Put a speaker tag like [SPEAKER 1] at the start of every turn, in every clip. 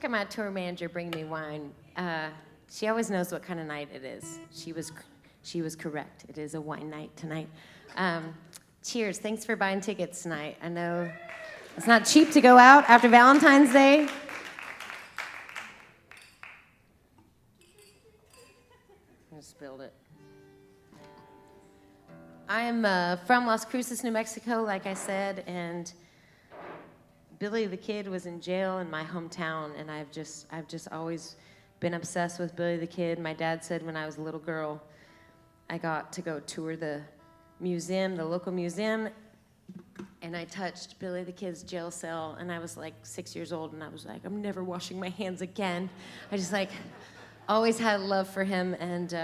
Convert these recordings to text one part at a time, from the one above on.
[SPEAKER 1] look at my tour manager bringing me wine. She always knows what kind of night it is. She was correct. It is a wine night tonight. Cheers. Thanks for buying tickets tonight. I know it's not cheap to go out after Valentine's Day. I spilled it. I'm from Las Cruces, New Mexico, like I said, and Billy the Kid was in jail in my hometown, and I've just always been obsessed with Billy the Kid. My dad said when I was a little girl, I got to go tour the museum, the local museum, and I touched Billy the Kid's jail cell, and I was like 6 years old, and I was like, I'm never washing my hands again. I just like always had love for him, and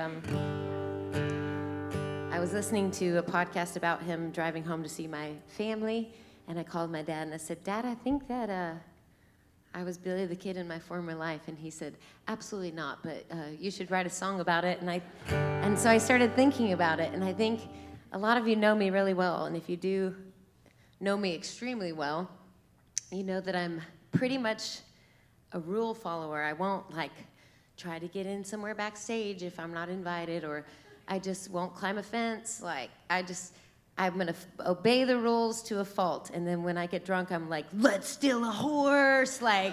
[SPEAKER 1] I was listening to a podcast about him driving home to see my family, and I called my dad and I said, Dad, I think that I was Billy the Kid in my former life. And he said, absolutely not, but you should write a song about it. And so I started thinking about it, and I think a lot of you know me really well, and if you do know me extremely well, you know that I'm pretty much a rule follower. I won't like try to get in somewhere backstage if I'm not invited, or I just won't climb a fence. Like, I'm gonna obey the rules to a fault. And then when I get drunk, I'm like, let's steal a horse. Like,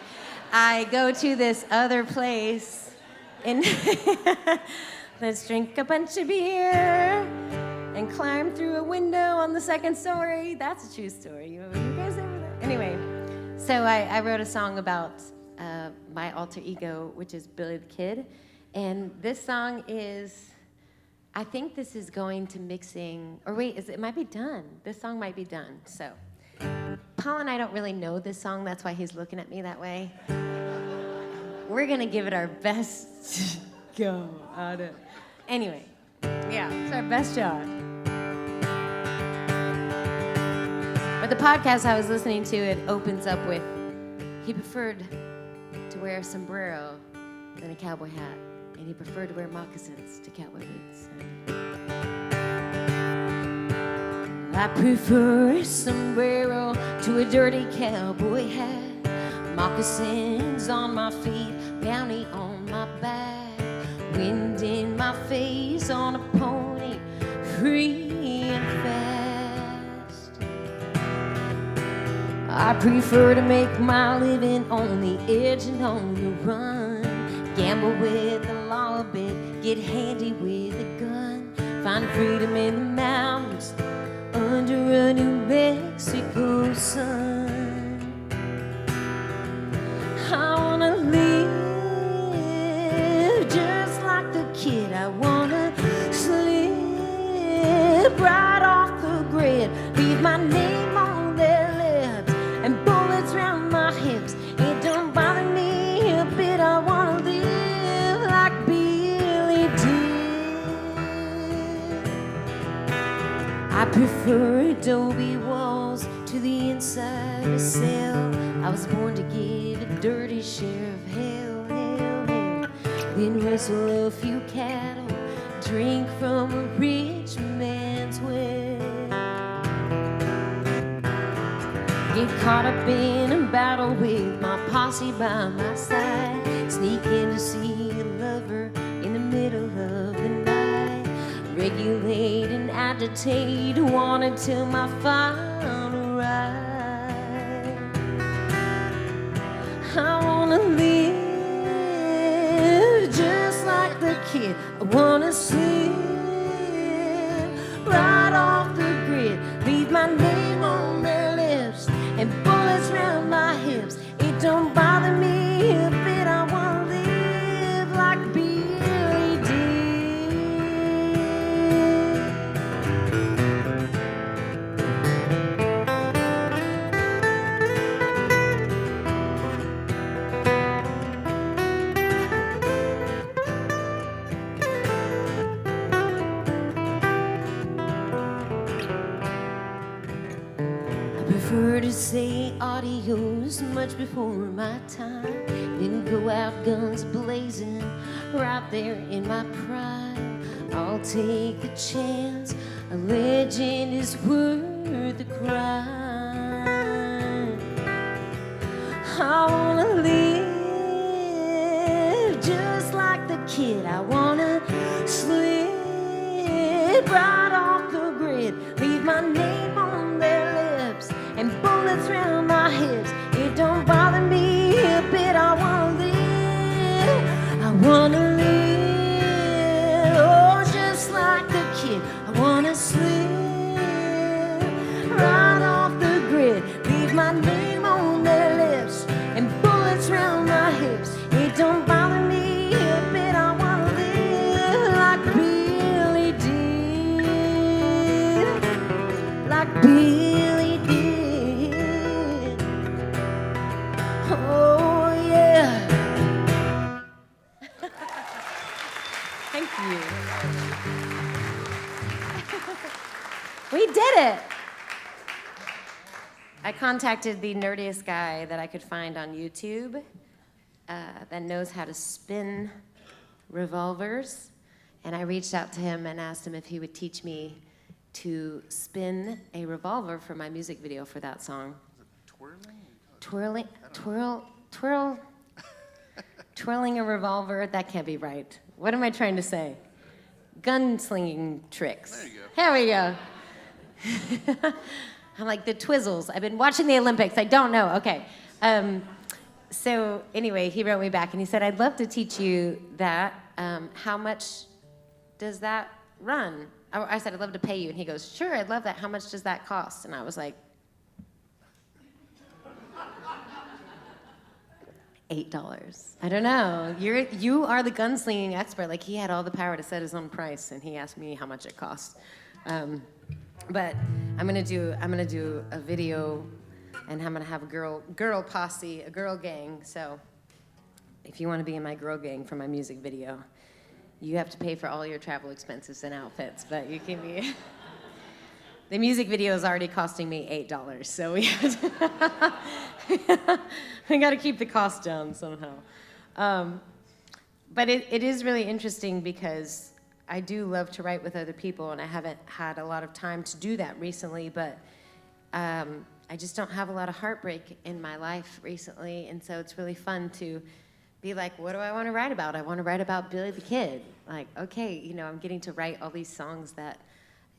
[SPEAKER 1] I go to this other place and let's drink a bunch of beer and climb through a window on the second story. That's a true story. You guys ever that? Anyway, so I wrote a song about my alter ego, which is Billy the Kid. And this song is, I think this is going to mixing, or wait, it might be done. This song might be done. So, Paul and I don't really know this song. That's why he's looking at me that way. We're gonna give it our best go at it. Anyway, yeah, it's our best shot. But the podcast I was listening to, it opens up with, he preferred to wear a sombrero than a cowboy hat. And he preferred to wear moccasins to cowboy boots. I prefer a sombrero to a dirty cowboy hat. Moccasins on my feet, bounty on my back. Wind in my face on a pony, free and fast. I prefer to make my living on the edge and on the run. Gamble with the law a bit, get handy with a gun. Find freedom in the mountains, under a New Mexico sun. I wanna live just like the kid. I wanna slip right off the grid, leave my name on their lips and bullets round my hips. It don't bother me a bit. I wanna live like Billy did. I prefer adobe walls to the inside a cell. I was born to give a dirty share of hell, hell, hell. Then wrestle a few cattle, drink from a rich man's well. Get caught up in a battle with my posse by my side. Sneak in to see a lover in the middle of the night. Regulate and agitate, want until my final ride. I wanna live just like the kid. I wanna slip right off the grid, leave my name on their lips and bullets round my hips. It don't bother me a bit. I wanna live like Billy did. I prefer to say adios much before my time, then go out guns blazing right there in my prime. I'll take a chance, a legend is worth the crime. I wanna live sleep right off the grid. Leave my name on their lips and bullets round my hips. It don't bother me a bit. I wanna live. I wanna live. Oh, just like the kid. I wanna slip right off the grid. Leave my name on their lips and bullets round my hips. It don't bother me a bit. I wanna live like Billy did, like Billy did. Oh yeah. Thank you. We did it. I contacted the nerdiest guy that I could find on YouTube that knows how to spin revolvers. And I reached out to him and asked him if he would teach me to spin a revolver for my music video for that song. Twirling? Twirling a revolver? That can't be right. What am I trying to say? Gunslinging tricks.
[SPEAKER 2] There you go.
[SPEAKER 1] Here we go. I'm like the Twizzles. I've been watching the Olympics. I don't know. Okay. So anyway, he wrote me back and he said, I'd love to teach you that. How much does that run? I said, I'd love to pay you. And he goes, sure, I'd love that. How much does that cost? And I was like, $8. I don't know. You are the gunslinging expert. Like, he had all the power to set his own price, and he asked me how much it cost. But I'm gonna do a video, and I'm gonna have a girl posse, a girl gang. So if you want to be in my girl gang for my music video, you have to pay for all your travel expenses and outfits. But you can be. The music video is already costing me $8, so we have to we got to keep the cost down somehow. But it is really interesting because I do love to write with other people, and I haven't had a lot of time to do that recently, but I just don't have a lot of heartbreak in my life recently, and so it's really fun to be like, what do I want to write about? I want to write about Billy the Kid. Like, okay, I'm getting to write all these songs that,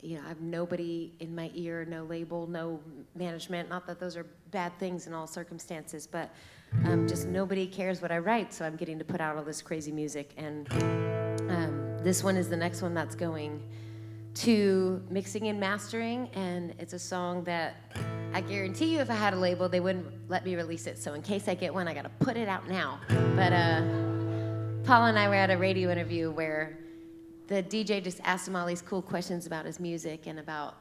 [SPEAKER 1] I have nobody in my ear, no label, no management. Not that those are bad things in all circumstances, but just nobody cares what I write, so I'm getting to put out all this crazy music. And this one is the next one that's going to mixing and mastering, and it's a song that I guarantee you if I had a label, they wouldn't let me release it. So in case I get one, I gotta put it out now. But Paul and I were at a radio interview where the DJ just asked him all these cool questions about his music and about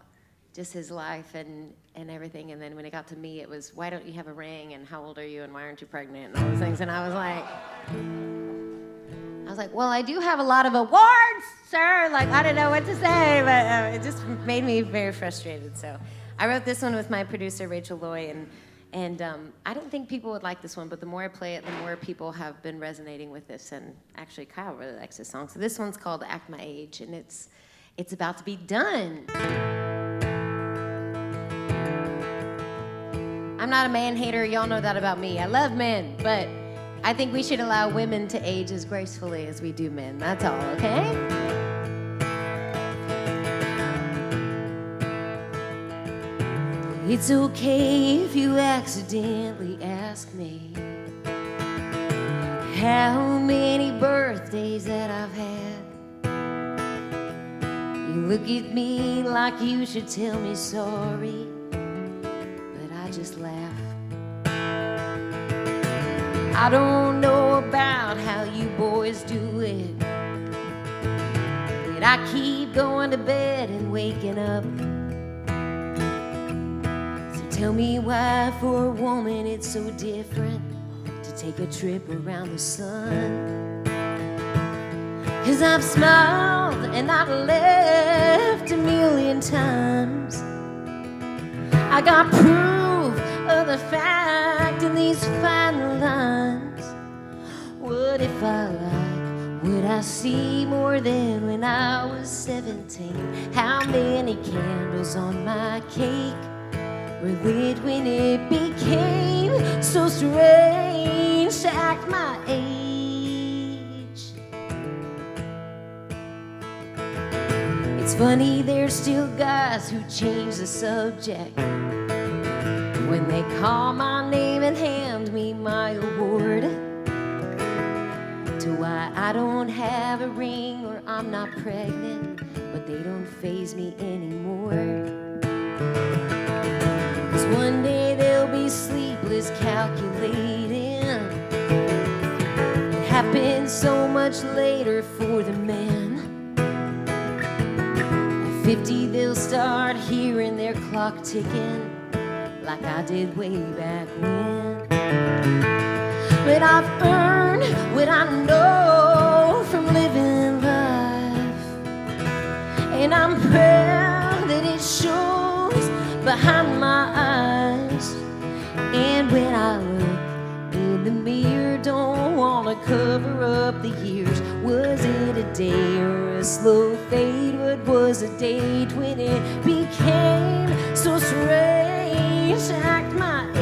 [SPEAKER 1] just his life and everything. And then when it got to me, it was, why don't you have a ring? And how old are you? And why aren't you pregnant? And all those things. And I was like, well, I do have a lot of awards, sir. Like, I don't know what to say, but it just made me very frustrated. So I wrote this one with my producer, Rachel Loy, and I didn't think people would like this one, but the more I play it, the more people have been resonating with this, and actually Kyle really likes this song. So this one's called Act My Age, and it's about to be done. I'm not a man hater, y'all know that about me. I love men, but I think we should allow women to age as gracefully as we do men. That's all, okay? It's okay if you accidentally ask me how many birthdays that I've had. You look at me like you should tell me sorry, but I just laugh. I don't know about how you boys do it, but I keep going to bed and waking up. Tell me why for a woman it's so different to take a trip around the sun. 'Cause I've smiled and I've laughed a million times. I got proof of the fact in these final lines. What if I lied? Would I see more than when I was 17? How many candles on my cake were lit when it became so strange to act my age? It's It's funny, there's still guys who change the subject when they call my name and hand me my award. To why I don't have a ring or I'm not pregnant, but they don't faze me anymore. 'Cause one day they'll be sleepless calculating. It happened so much later for the men. At 50 they'll start hearing their clock ticking, like I did way back when. But I've earned what I know from living life, and I'm proud that it shows behind my eyes. And when I look in the mirror, don't wanna cover up the years. Was it a day or a slow fade? What was a date when it became so strange to act my age?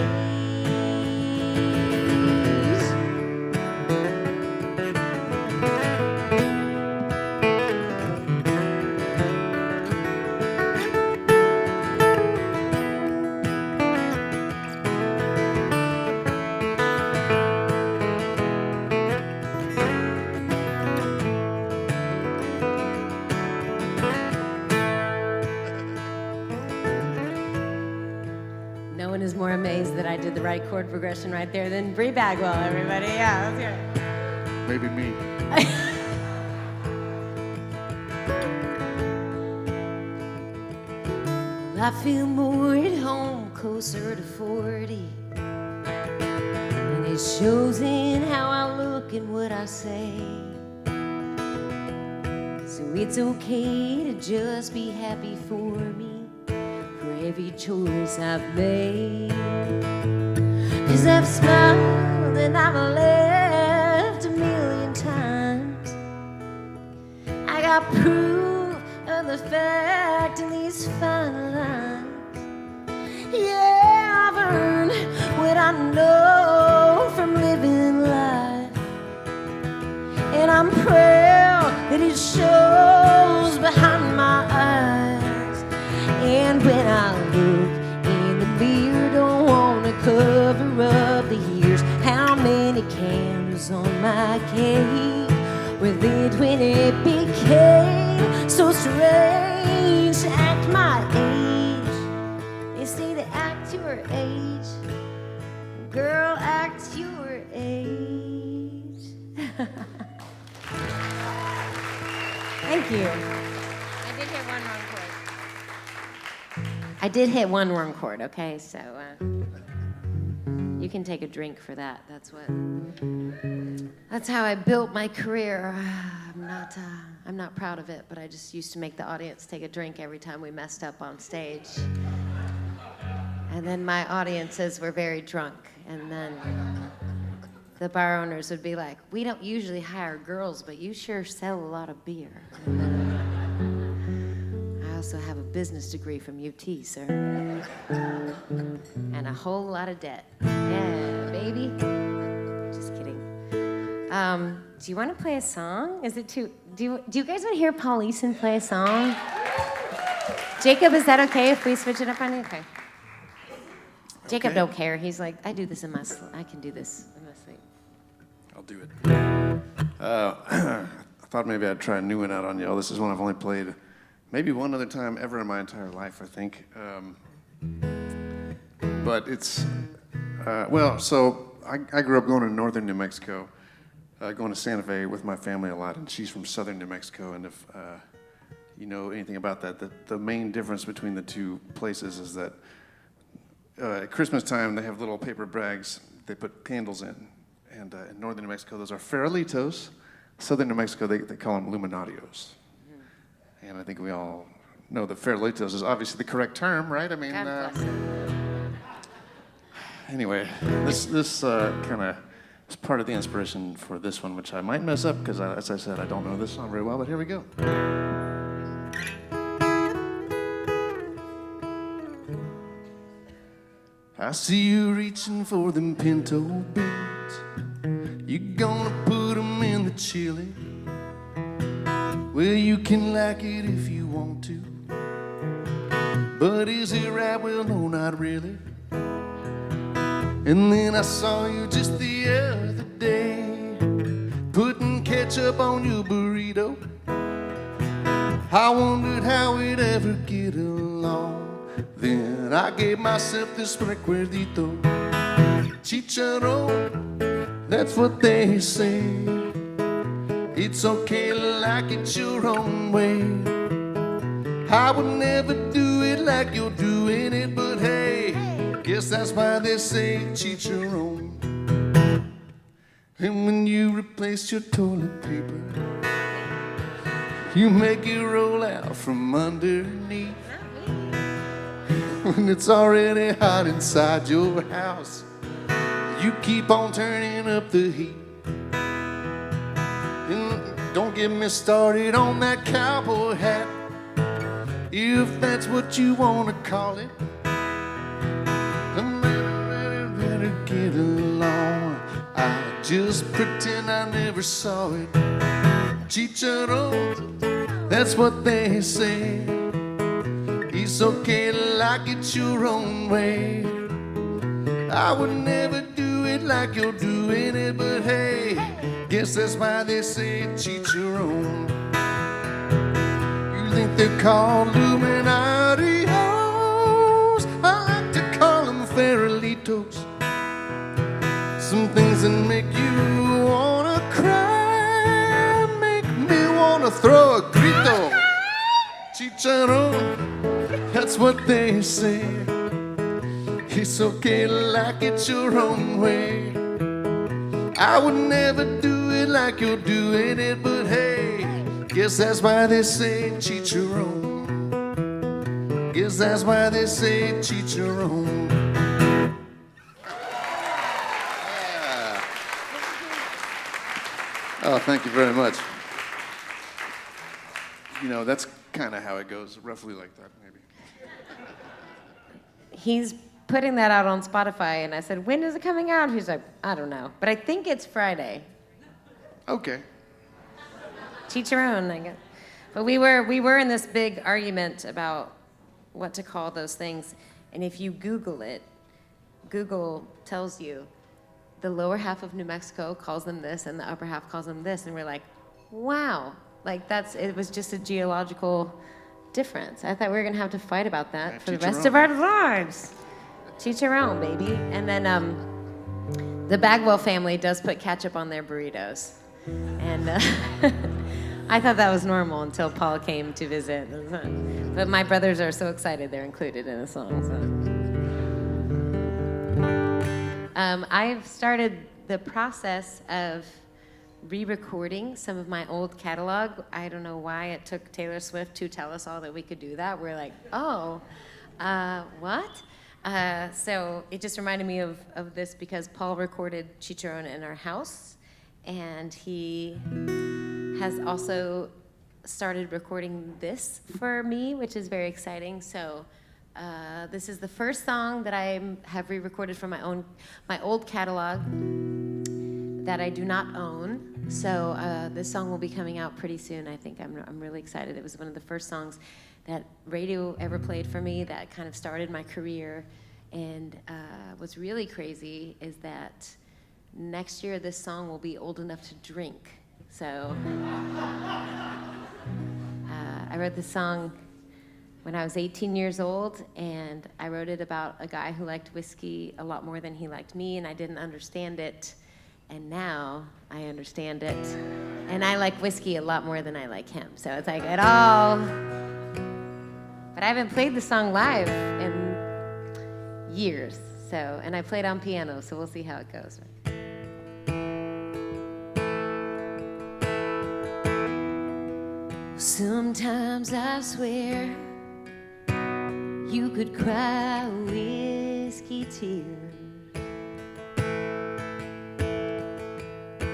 [SPEAKER 1] No one is more amazed that I did the right chord progression right there than Bree Bagwell, everybody. Yeah, let's hear it.
[SPEAKER 2] Maybe me.
[SPEAKER 1] I feel more at home, closer to 40. And it shows in how I look and what I say. So it's okay to just be happy for me, for every choice I've made. 'Cause I've smiled and I've laughed a million times. I got proof of the fact in these fine lines. Yeah, I've earned what I know from living life, and I'm proud that it shows behind my eyes. And when I look in the mirror, don't wanna cover up the years. How many candles on my cake were lit when it became so strange to act my age? They say to act your age, girl, act your age. Thank you. I did hit one wrong chord. I did hit one wrong chord, okay? So you can take a drink for that. That's how I built my career. I'm not proud of it, but I just used to make the audience take a drink every time we messed up on stage. And then my audiences were very drunk, and then the bar owners would be like, "We don't usually hire girls, but you sure sell a lot of beer." And then, I also have a business degree from UT, sir. And a whole lot of debt. Yeah, baby. Just kidding. Do you want to play a song? Is it too... Do you guys want to hear Paul Eason play a song? Jacob, is that okay if we switch it up on you? Okay. Jacob don't care. He's like, I do this in my sleep. I can do this in my sleep.
[SPEAKER 2] I'll do it. I thought maybe I'd try a new one out on y'all. This is one I've only played maybe one other time ever in my entire life, I think. But it's, so I grew up going to northern New Mexico, going to Santa Fe with my family a lot, and she's from southern New Mexico. And if you know anything about that, the main difference between the two places is that at Christmas time, they have little paper bags they put candles in. And in northern New Mexico, those are farolitos. Southern New Mexico, they call them luminarios. Mm-hmm. And I think we all know that farolitos is obviously the correct term, right? I mean, anyway, this kind of is part of the inspiration for this one, which I might mess up because, as I said, I don't know this song very well, but here we go. I see you reaching for them pinto beans. You gonna put them in the chili? Well, you can like it if you want to. But is it right? Well, no, not really. And then I saw you just the other day, putting ketchup on your burrito. I wondered how we'd ever get along. Then I gave myself this recuerdito. Chicharron, that's what they say. It's okay to like it your own way. I would never do it like you're doing it, but hey, guess that's why they say chicharron. And when you replace your toilet paper, you make it roll out from underneath. When it's already hot inside your house, you keep on turning up the heat. And don't get me started on that cowboy hat, if that's what you want to call it. Better get along. I'll just pretend I never saw it. Chicharron, that's what they say. It's okay to like it your own way. I would never do it like you're doing it, but hey, guess that's why they say chicharron. You think they're called Illuminatios? I like to call them Farolitos. Some things that make you wanna cry, make me wanna throw a grito. Chicharron, that's what they say. It's okay to like it your own way. I would never do it like you're doing it, but hey, guess that's why they say chicharron. Guess that's why they say chicharron. Yeah. Oh, thank you very much. You know, that's kind of how it goes, roughly like that, maybe.
[SPEAKER 1] He's putting that out on Spotify, and I said, when is it coming out? He's like, I don't know, but I think it's Friday.
[SPEAKER 2] Okay.
[SPEAKER 1] Chicharron, I guess. But we were in this big argument about what to call those things, and if you Google it, Google tells you the lower half of New Mexico calls them this, and the upper half calls them this, and we're like, wow, like it was just a geological difference. I thought we were gonna have to fight about that for the rest of our lives. Chicharron, baby. And then the Bagwell family does put ketchup on their burritos. And I thought that was normal until Paul came to visit. But my brothers are so excited they're included in the song. So. I've started the process of re-recording some of my old catalog. I don't know why it took Taylor Swift to tell us all that we could do that. We're like, oh, what? So it just reminded me of this because Paul recorded Chicharron in our house, and he has also started recording this for me, which is very exciting. So this is the first song that I have re-recorded from my old catalog that I do not own. So this song will be coming out pretty soon. I think I'm really excited. It was one of the first songs that radio ever played for me that kind of started my career. And what's really crazy is that next year this song will be old enough to drink. So I wrote this song when I was 18 years old, and I wrote it about a guy who liked whiskey a lot more than he liked me, and I didn't understand it. And now I understand it. And I like whiskey a lot more than I like him. So it's like it all. But I haven't played the song live in years. So, and I played on piano, so we'll see how it goes. Sometimes I swear you could cry a whiskey tear,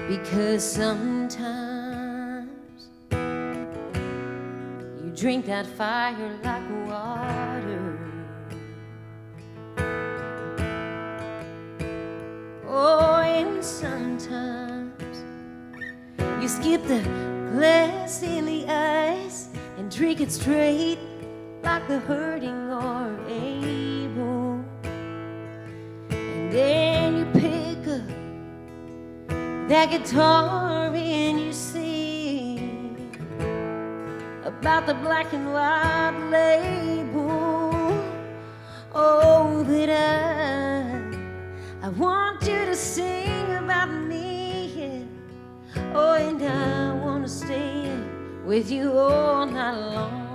[SPEAKER 1] because sometimes you drink that fire like water. Oh, and sometimes you skip the glass in the ice and drink it straight like the hurting or then you pick up that guitar and you sing about the black and white label. Oh, but I want you to sing about me, yeah. Oh, and I want to stay with you all night long.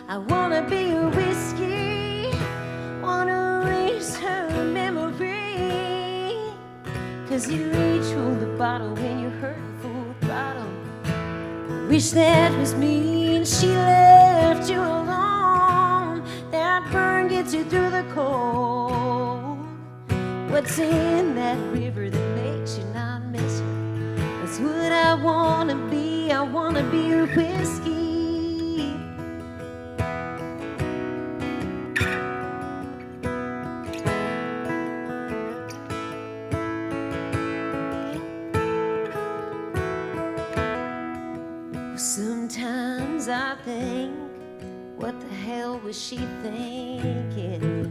[SPEAKER 1] I want to be a whiskey, want to erase her memory, 'cause you reach for the bottle when you're hurting full throttle. Wish that was me and she left you alone. That burn gets you through the cold. What's in that river that makes you not miss her? That's what I wanna be. I wanna be your whiskey. Sometimes I think, what the hell was she thinking?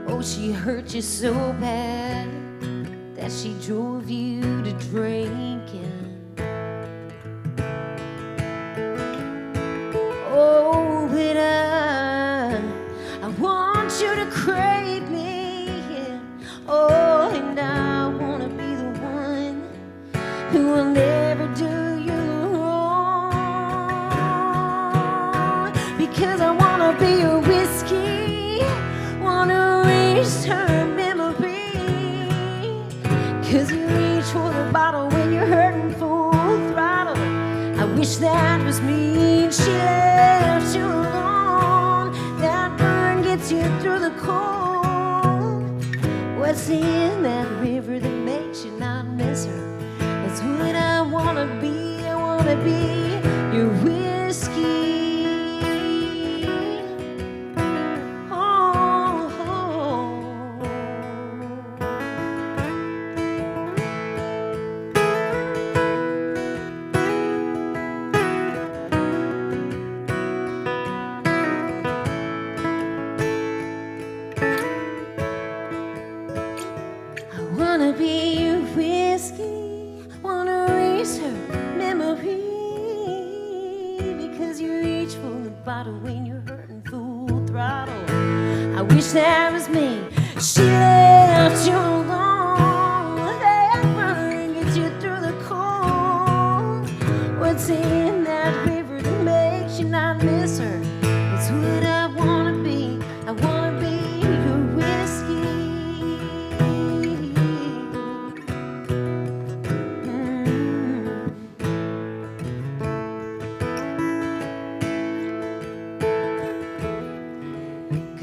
[SPEAKER 1] Oh, she hurt you so bad that she drove you to drinking. Oh, but I want you to crave me, yeah. Oh, and I wanna be the one who will never do you wrong, because I wanna be your whiskey, wanna erase her memory, 'cause you reach for the bottle when you're hurting full throttle. I wish that was me and she left you alone. That burn gets you through the cold. What's in that river that makes you not miss her? That's what I wanna be. I wanna be your whiskey. Oh, I wanna be your whiskey, wanna erase her memory, because you reach for the bottle when you're hurting full throttle. I wish that was me. She left you alone. That burn gets you through the cold. What's in that river that makes you not miss her? That's what I wanna be. I wanna be your whiskey.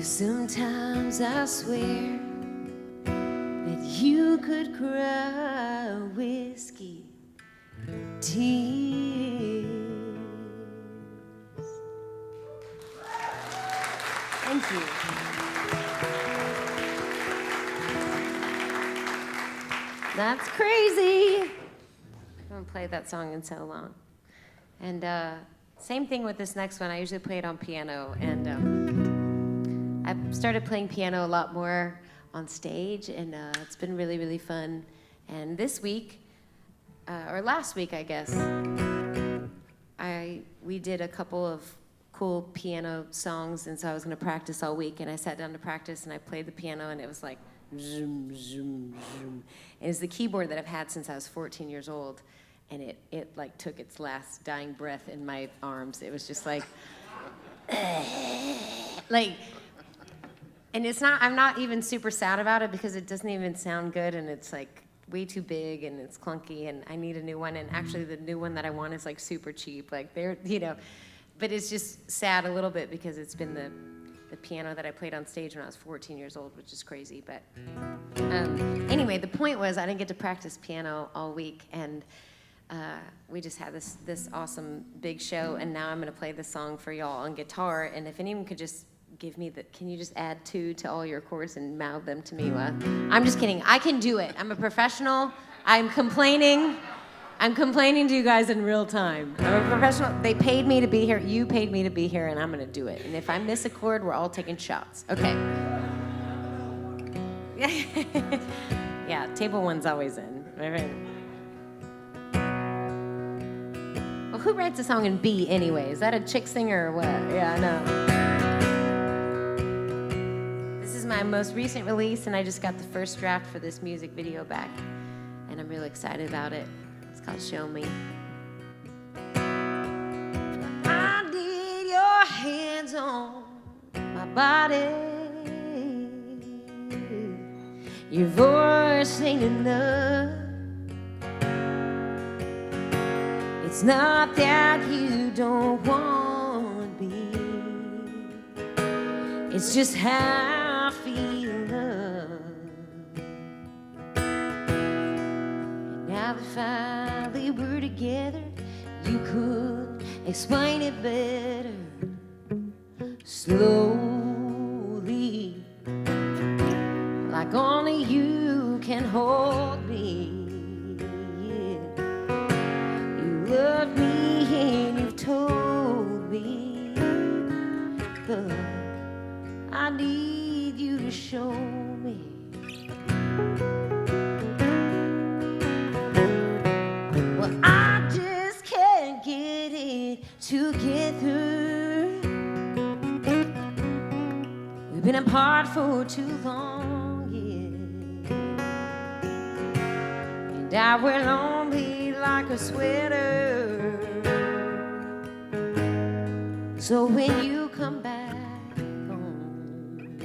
[SPEAKER 1] Sometimes I swear that you could cry whiskey tears. Thank you. That's crazy. I haven't played that song in so long. And same thing with this next one. I usually play it on piano, and I've started playing piano a lot more on stage, and it's been really, really fun. And this week, or last week, I guess, we did a couple of cool piano songs, and so I was going to practice all week, and I sat down to practice, and I played the piano, and it was like zoom, zoom, zoom. And it's the keyboard that I've had since I was 14 years old, and it like took its last dying breath in my arms. It was just like, like. And it's not, I'm not even super sad about it, because it doesn't even sound good, and it's like way too big, and it's clunky, and I need a new one. And actually the new one that I want is like super cheap, like they're, you know, but it's just sad a little bit, because it's been the piano that I played on stage when I was 14 years old, which is crazy. But anyway, the point was I didn't get to practice piano all week, and we just had this awesome big show, and now I'm gonna play this song for y'all on guitar. And if anyone could just give me can you just add 2 to all your chords and mouth them to me? I'm just kidding. I can do it. I'm a professional. I'm complaining. I'm complaining to you guys in real time. I'm a professional. They paid me to be here. You paid me to be here, and I'm going to do it. And if I miss a chord, we're all taking shots. Okay. Yeah, table one's always in. Right. Well, who writes a song in B anyway? Is that a chick singer or what? Yeah, I know. This is my most recent release, and I just got the first draft for this music video back, and I'm really excited about it. It's called Show Me. I need your hands on my body. Your voice ain't enough. It's not that you don't want me. It's just how I feel love. And now that finally we're together, you could explain it better. Slowly, like only you can hold me. You love me and you've told me, but I need you to show me. Well, I just can't get it together. We've been apart for too long, yeah. And I wear lonely like a sweater. So when you come back home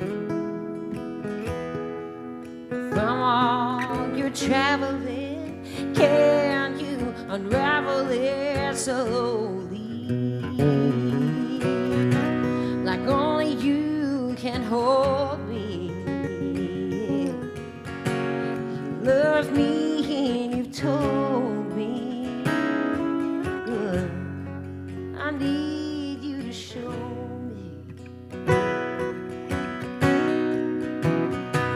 [SPEAKER 1] from all your traveling, can you unravel it slowly, like only you can hold me? You love me and you've told me, but I need you to show me.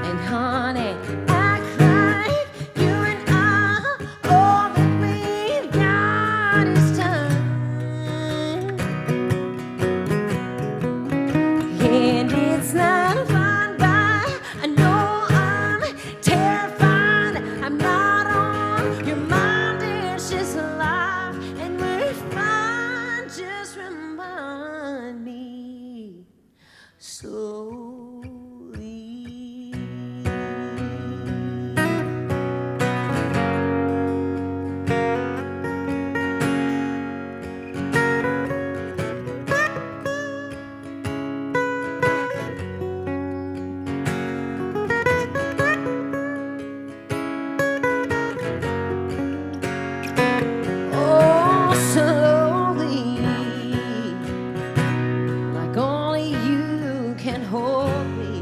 [SPEAKER 1] And honey, act like you and I, all that we've got is time. And it's not fine by, I know I'm terrified. I'm not on your mind, it's just alive. And we're fine, just remind me slowly. Oh, slowly, like only you can hold me.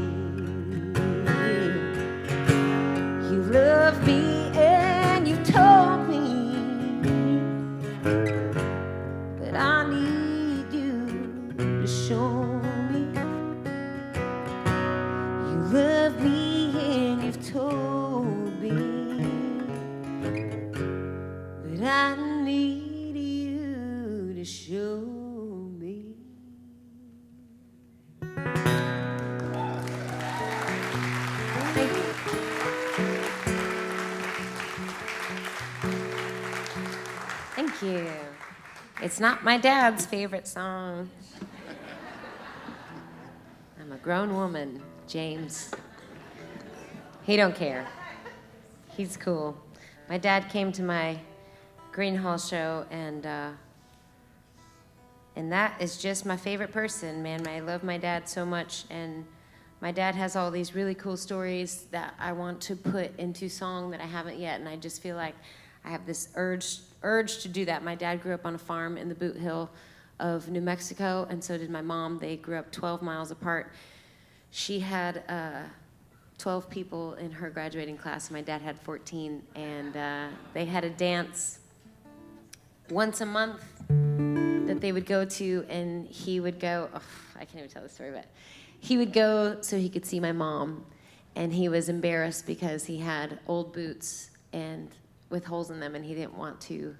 [SPEAKER 1] You love me and you told me, but I need you to show me. You love me and you've told me, but I need you to show me. Thank you. Thank you. It's not my dad's favorite song. I'm a grown woman, James. He don't care. He's cool. My dad came to my Green Hall show, and that is just my favorite person, man. I love my dad so much, and my dad has all these really cool stories that I want to put into song that I haven't yet, and I just feel like I have this urge to do that. My dad grew up on a farm in the Boot Hill of New Mexico, and so did my mom. They grew up 12 miles apart. She had 12 people in her graduating class, and my dad had 14, and they had a dance once a month that they would go to, and he would go, oh, I can't even tell the story, but he would go so he could see my mom, and he was embarrassed because he had old boots and with holes in them, and he didn't want to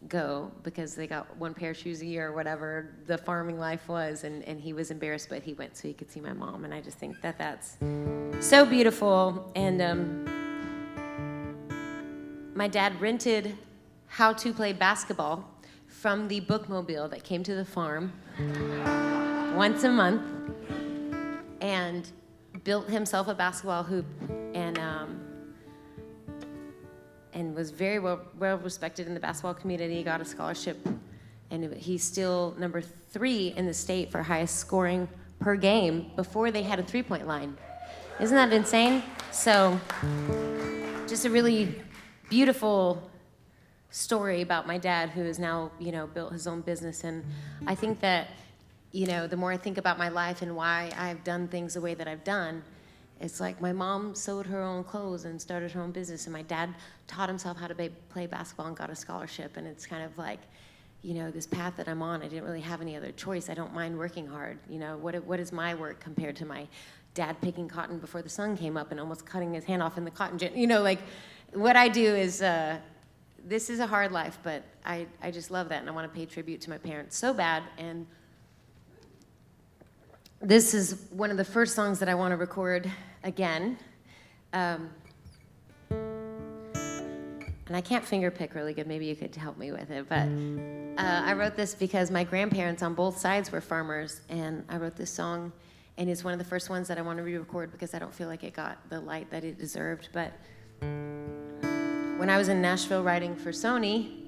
[SPEAKER 1] go because they got one pair of shoes a year or whatever the farming life was, and he was embarrassed, but he went so he could see my mom. And I just think that that's so beautiful. And my dad rented How to Play Basketball from the bookmobile that came to the farm once a month, and built himself a basketball hoop, and was very well respected in the basketball community. He got a scholarship, and he's still number 3 in the state for highest scoring per game before they had a three-point line. Isn't that insane? So just a really beautiful story about my dad, who has now, built his own business. And I think that, the more I think about my life and why I've done things the way that I've done, it's like my mom sewed her own clothes and started her own business, and my dad taught himself how to play basketball and got a scholarship. And it's kind of like, this path that I'm on, I didn't really have any other choice. I don't mind working hard. What is my work compared to my dad picking cotton before the sun came up and almost cutting his hand off in the cotton gin? What I do is, this is a hard life, but I just love that, and I want to pay tribute to my parents so bad. And this is one of the first songs that I want to record again. And I can't finger pick really good. Maybe you could help me with it. But I wrote this because my grandparents on both sides were farmers, and I wrote this song, and it's one of the first ones that I want to re-record because I don't feel like it got the light that it deserved. But when I was in Nashville writing for Sony,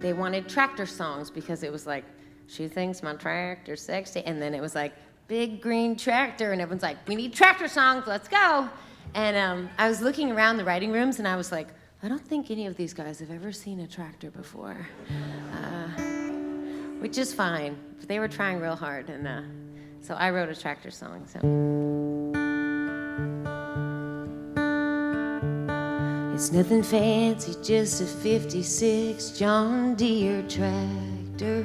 [SPEAKER 1] they wanted tractor songs because it was like, she thinks my tractor's sexy, and then it was like, big green tractor, and everyone's like, we need tractor songs, let's go. And I was looking around the writing rooms, and I was like, I don't think any of these guys have ever seen a tractor before, which is fine, but they were trying real hard, and so I wrote a tractor song. So it's nothing fancy, just a 56 John Deere tractor.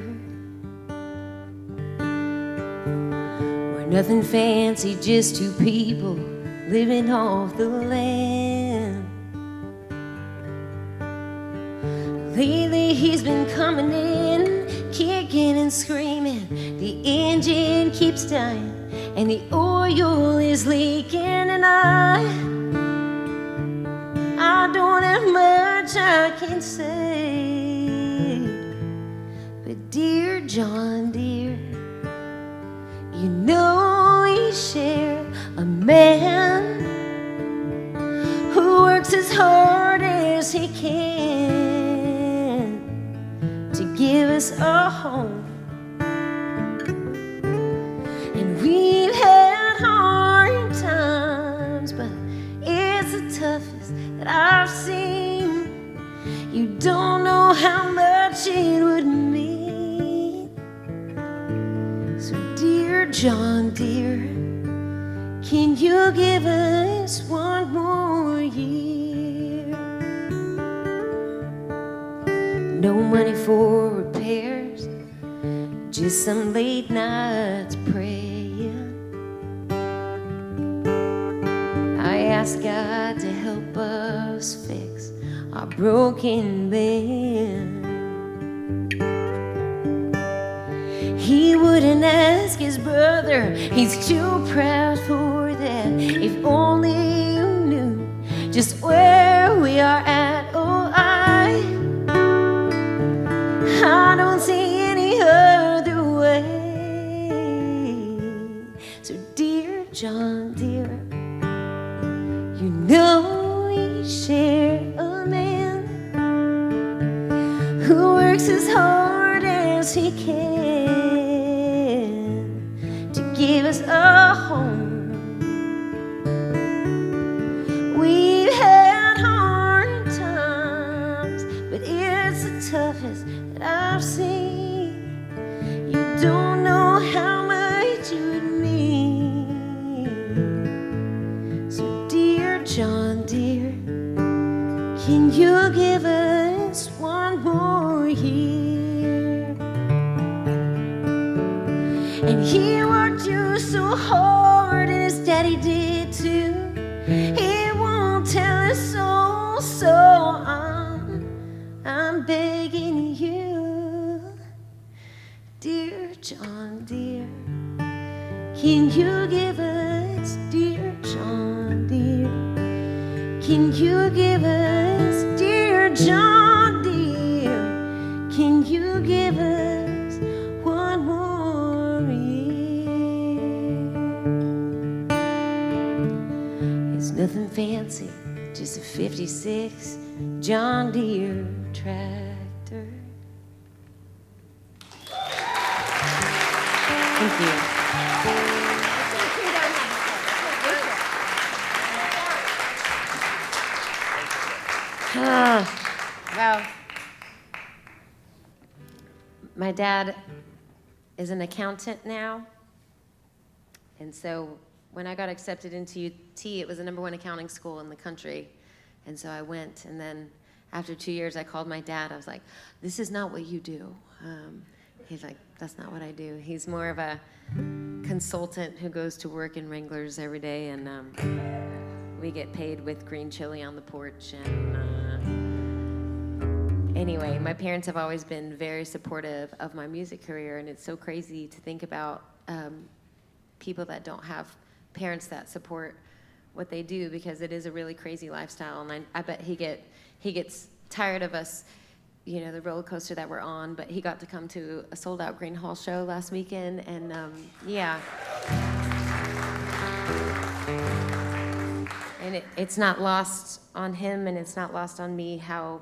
[SPEAKER 1] Nothing fancy, just 2 people living off the land. Lately he's been coming in, kicking and screaming. The engine keeps dying and the oil is leaking, and I don't have much I can say. But dear John Deere, we share a man who works as hard as he can to give us a home. And we've had hard times, but it's the toughest that I've seen. You don't know how much it would mean. So dear John Deere, can you give us one more year? No money for repairs, just some late nights praying. I ask God to help us fix our broken band. He wouldn't ask his brother, he's too proud for that. If only you knew just where we are at. Oh, I don't see any other way. So dear John Deere, we share a man who works as hard as he can give us a home. We've had hard times, but it's the toughest that I've seen. You don't know how much you would mean. So dear John Deere, can you give us one more year? And he worked you so hard, and his daddy did too. He won't tell us so John deere? Can you give us, dear John deere? Can you give us, dear John deere? Can you give us one more year? It's nothing fancy, just a 56 John Deere tractor. Thank you. Well, my dad is an accountant now, and so when I got accepted into UT, it was the #1 accounting school in the country, and so I went, and then after 2 years, I called my dad. I was like, this is not what you do. He's like, that's not what I do. He's more of a consultant who goes to work in Wranglers every day, and we get paid with green chili on the porch. And anyway, my parents have always been very supportive of my music career, and it's so crazy to think about people that don't have parents that support what they do, because it is a really crazy lifestyle. And I bet he gets tired of us, you know, the roller coaster that we're on, but he got to come to a sold-out Green Hall show last weekend, and yeah. And it's not lost on him, and it's not lost on me how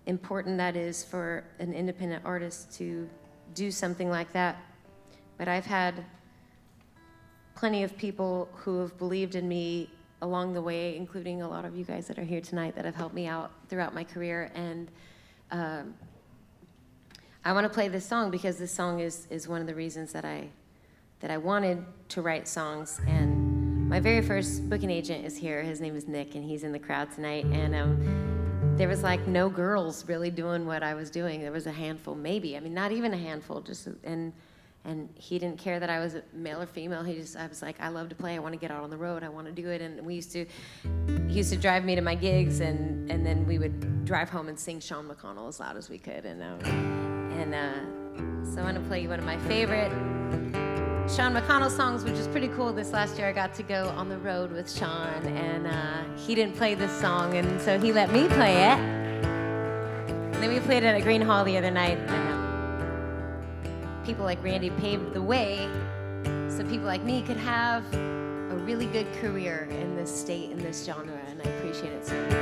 [SPEAKER 1] important that is for an independent artist to do something like that. But I've had plenty of people who have believed in me along the way, including a lot of you guys that are here tonight that have helped me out throughout my career. And I want to play this song because this song is one of the reasons that I wanted to write songs. And my very first booking agent is here. His name is Nick, and he's in the crowd tonight. And there was like no girls really doing what I was doing. There was a handful, maybe. I mean, not even a handful. And he didn't care that I was male or female. I was like, I love to play. I want to get out on the road. I want to do it. And he used to drive me to my gigs, and then we would drive home and sing Sean McConnell as loud as we could. So I want to play you one of my favorite Sean McConnell songs, which is pretty cool. This last year I got to go on the road with Sean, and he didn't play this song, and so he let me play it. And then we played it at Green Hall the other night. And, people like Randy paved the way so people like me could have a really good career in this state, in this genre, and I appreciate it so much.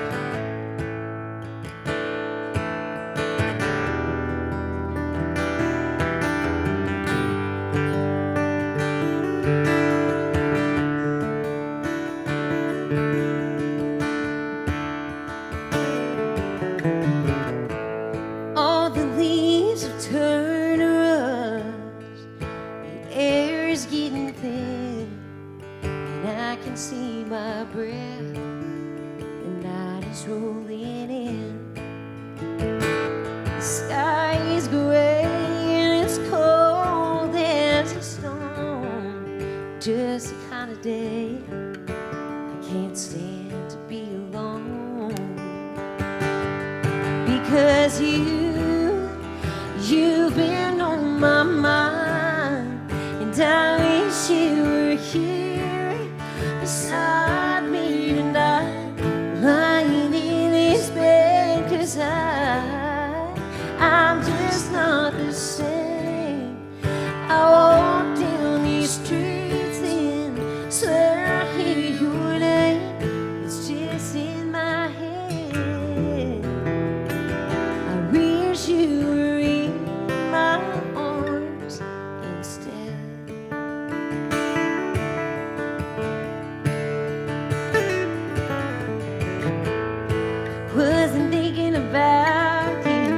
[SPEAKER 1] All the leaves have turned to rust, the air is getting thin, and I can see my breath, the night is rolling in. The sky is gray and it's cold as a stone, just the kind of day I can't stand to be alone. Because you've been on my mind, and I wish you were here beside me tonight, lying in this bed. 'Cause I'm just not the same. I walk down these streets and swear I hear your name. It's just in my head. I wish you were in my arms instead. Wasn't thinking about you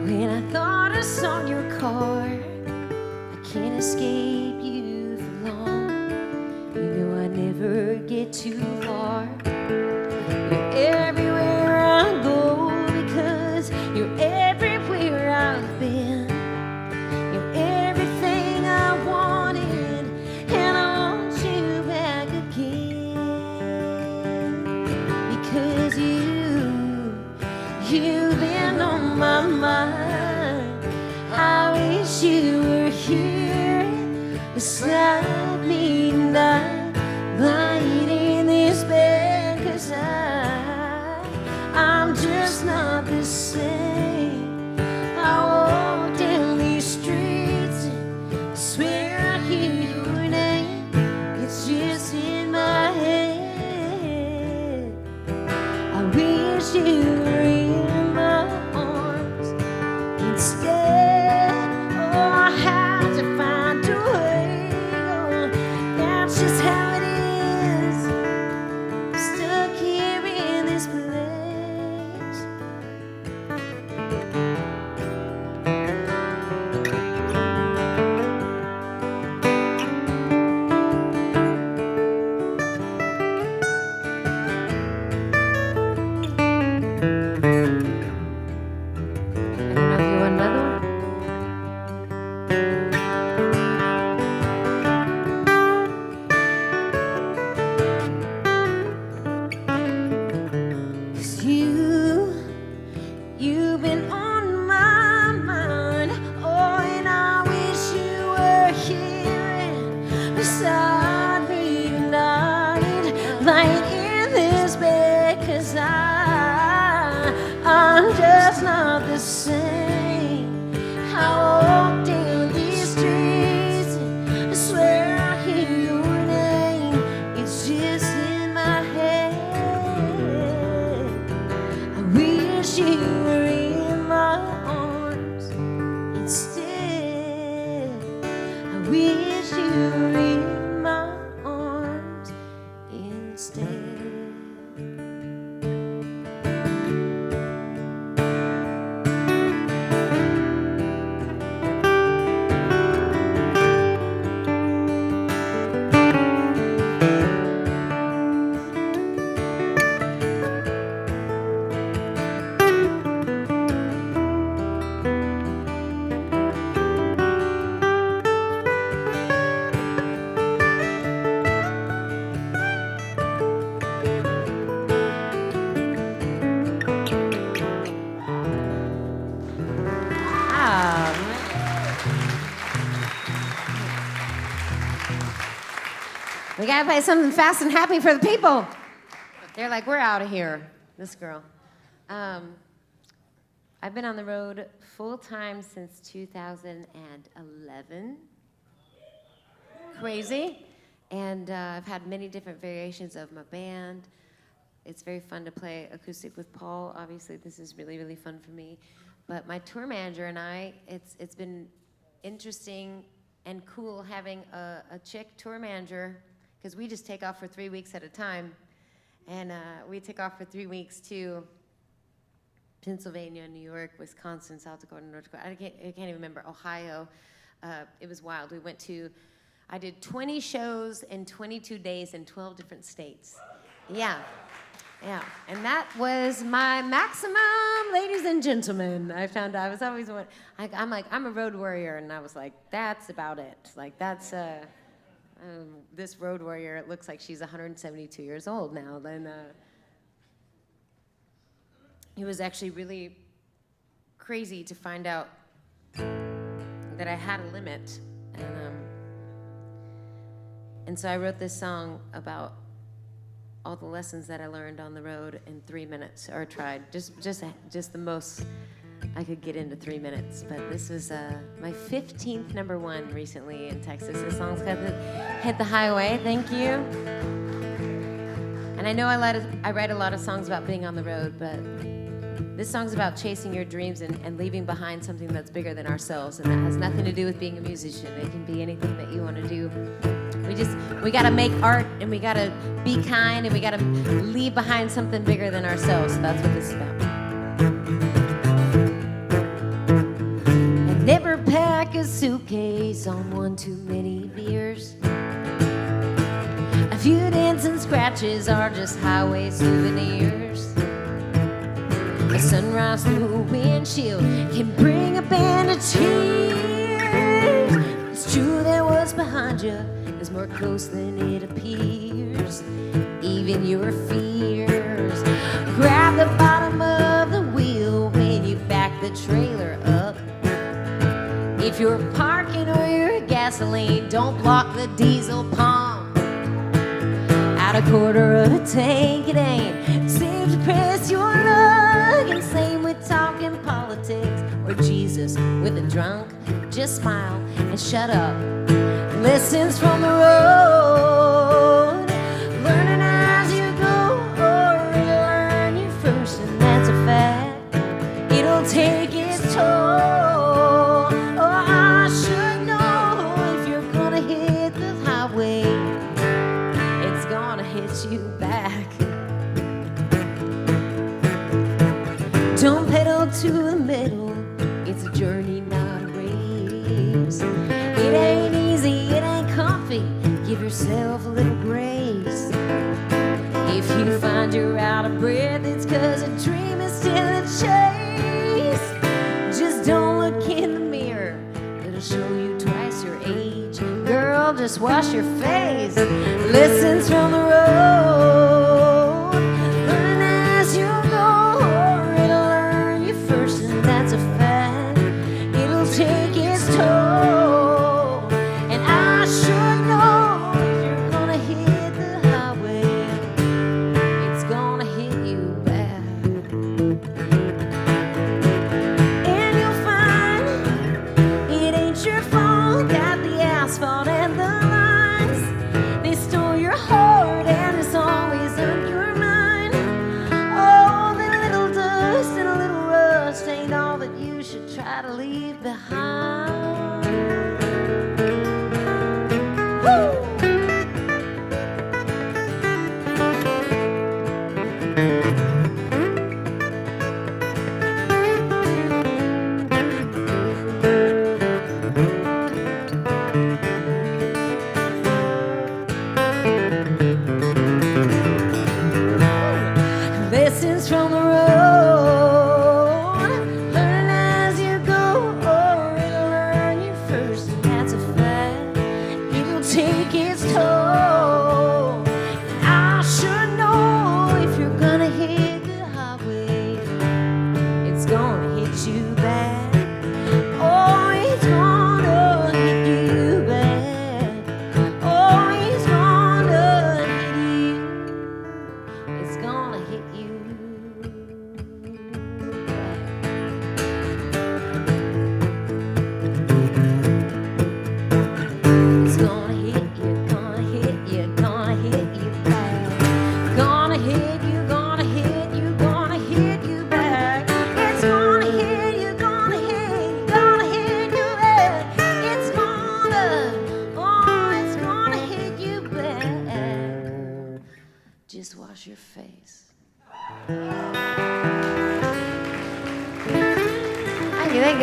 [SPEAKER 1] when I thought I saw your car. I can't escape you for long. You know I never get too far. You're everywhere I go because you're everywhere I've been. You're everything I wanted, and I want you back again. Because you've been on my mind. I wish you were beside me tonight, lying in this bed, 'cause I'm just not the same. I walk down these streets and swear I hear your name. It's just in my head. I wish you were in my arms instead. Oh, I had to find a way. Oh, that's just how it is. Stuck here in this place. I don't know if you want another one. Cause you've been on my mind. Oh, and I wish you were here beside me tonight, lying in this bed, 'cause I'm just not the same. I walk down these streets and swear I hear your name. It's just in my head. I wish you were in my arms instead. I wish you were in my arms instead. We gotta play something fast and happy for the people. They're like, we're out of here. This girl. I've been on the road full time since 2011. Crazy. And I've had many different variations of my band. It's very fun to play acoustic with Paul. Obviously, this is really, really fun for me. But my tour manager and I, it's been interesting and cool having a chick tour manager, because we just take off for 3 weeks at a time. And we take off for 3 weeks to Pennsylvania, New York, Wisconsin, South Dakota, North Dakota. I can't even remember, Ohio. It was wild. I did 20 shows in 22 days in 12 different states. Yeah. And that was my maximum, ladies and gentlemen. I found I was always one. I'm like, I'm a road warrior, and I was like, that's about it. Like, that's this road warrior. It looks like she's 172 years old now. Then it was actually really crazy to find out that I had a limit, and so I wrote this song about all the lessons that I learned on the road in 3 minutes, or tried, just the most I could get into 3 minutes. But this was my 15th #1 recently in Texas. This song's got to hit the highway. Thank you. And I know I write a lot of songs about being on the road, but this song's about chasing your dreams and leaving behind something that's bigger than ourselves, and that has nothing to do with being a musician. It can be anything that you want to do. We gotta make art, and we gotta be kind, and we gotta leave behind something bigger than ourselves. So that's what this is about. And never pack a suitcase on one too many beers. A few dents and scratches are just highway souvenirs. A sunrise through a windshield can bring a band of tears. It's true that what's behind you is more close than it appears. Even your fears. Grab the bottom of the wheel when you back the trailer up. If you're parking or you're gasoline, don't block the diesel pump. Out a quarter of a tank, it ain't safe to press your luck. And same with talking politics or Jesus with a drunk. Just smile and shut up. Lessons from the road, learning as you go, or it'll learn you first, and that's a fact. It'll take its toll. Oh, I should know if you're gonna hit the highway, it's gonna hit you back. Don't pedal to the middle, it's a journey, not a race. It ain't easy, it ain't comfy, give yourself a little grace. If you find you're out of breath, it's 'cause a dream is still a chase. Just don't look in the mirror, it'll show you twice your age. Girl, just wash your face. Lessons from the road, learn as you go, or it'll learn you first, and that's a fact. It'll take its toll, and I should know if you're gonna hit the highway, it's gonna hit you bad. And you'll find it ain't your fault that the asphalt and the lines, they stole your heart and it's always on your mind. Oh, the little dust and a little rust ain't all that you should try to leave behind. Woo! Lessons from the road, learn as you go, or it'll learn you first, and that's a fact. It'll take its toll. I should know if you're gonna hit the highway, it's gonna hit you bad. Oh, it's gonna hit you bad. Oh, it's gonna hit you. It's gonna hit you. It's gonna hit you, gonna hit you, gonna hit you back. Gonna hit you, gonna hit you, gonna hit you back. It's gonna hit you, gonna hit you back. It's gonna, oh, it's gonna hit you back. Just wash your face. Thank you, thank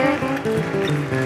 [SPEAKER 1] you.